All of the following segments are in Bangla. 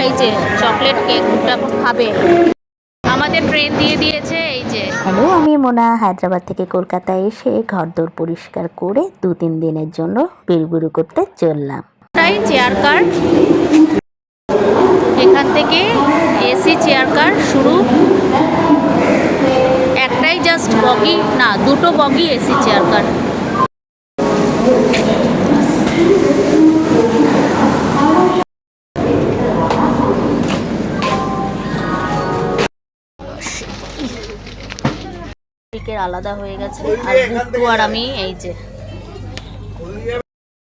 এই যে চকলেট কেক ওটা খাবে। আমাদের ট্রেন দিয়ে দিয়েছে এই যে। হ্যালো, আমি মোনা। হায়দ্রাবাদ থেকে কলকাতায় এসে ঘরদোর পরিষ্কার করে 2-3 দিনের জন্য বেরুবেরু করতে চললাম। তাই চেয়ার কার, এখান থেকে এসি চেয়ার কার শুরু। একটাই জাস্ট বগি, না দুটো বগি এসি চেয়ার কার। আলাদা হয়ে গেছে আর বুট্টু আর আমি এই যে,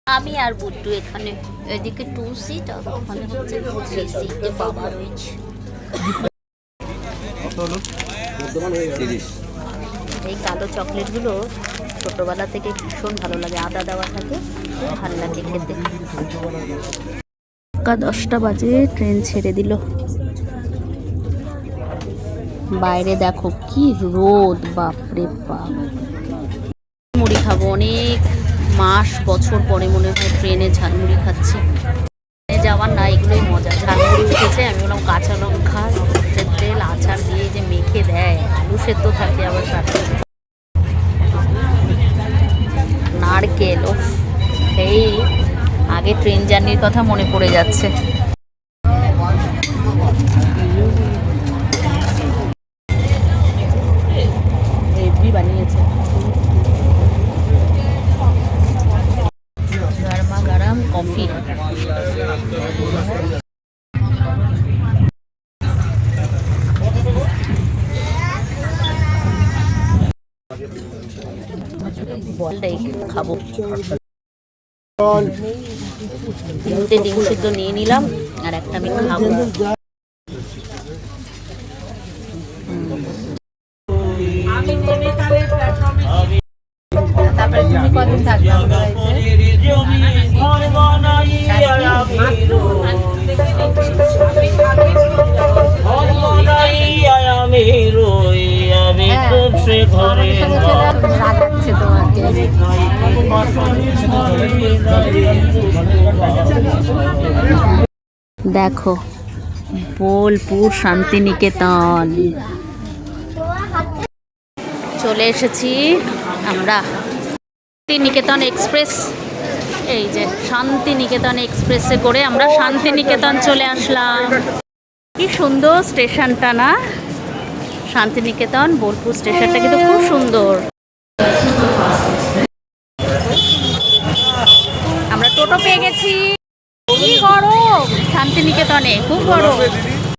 আমি আর বুট্টু এখানে, এদিকে 2 সিট আর ওখানে হচ্ছে 3 সিট বাবা রয়েছে। এই কালো চকলেটগুলো ছোটবেলা থেকে ভীষণ ভালো লাগে, আদা দেওয়া থাকে, ভালো লাগে খেতে। 10টা বাজে ট্রেন ছেড়ে দিল। বাইরে দেখো কি রোদ, বাপরে বাপ। মুড়ি খাবো, অনেক মাস বছর পরে মনে হয় ট্রেনে ঝালমুড়ি খাচ্ছি। যাওয়ার না, এগুলোই মজা। ঝালমুড়ি উঠেছে, আমি বললাম কাঁচা লঙ্কা, সর্ষের তেল, আচার দিয়ে যে মেখে দেয়, আলু সেদ্ধ থাকে আবার সাথে, নারকেল। এই আগে ট্রেন জার্নির কথা মনে পড়ে যাচ্ছে। হেভি বানিয়েছে, গরমা গরম কফি। বলটাই খাবো। তিনটে ডিম সিদ্ধ নিয়ে নিলাম আর একটা আমি খাবো। তারপরে তুমি কদিন থাকবে? দেখো বোলপুর শান্তিনিকেতন চলে এসেছি আমরা। শান্তিনিকেতন এক্সপ্রেস, এই যে শান্তিনিকেতন এক্সপ্রেসে করে আমরা শান্তিনিকেতন চলে আসলাম। কি সুন্দর স্টেশনটা না, শান্তিনিকেতন বোলপুর স্টেশনটা কিন্তু খুব সুন্দর। আমরা টোটো পেয়ে গেছি। কি গরম শান্তিনিকেতনে, খুব গরম।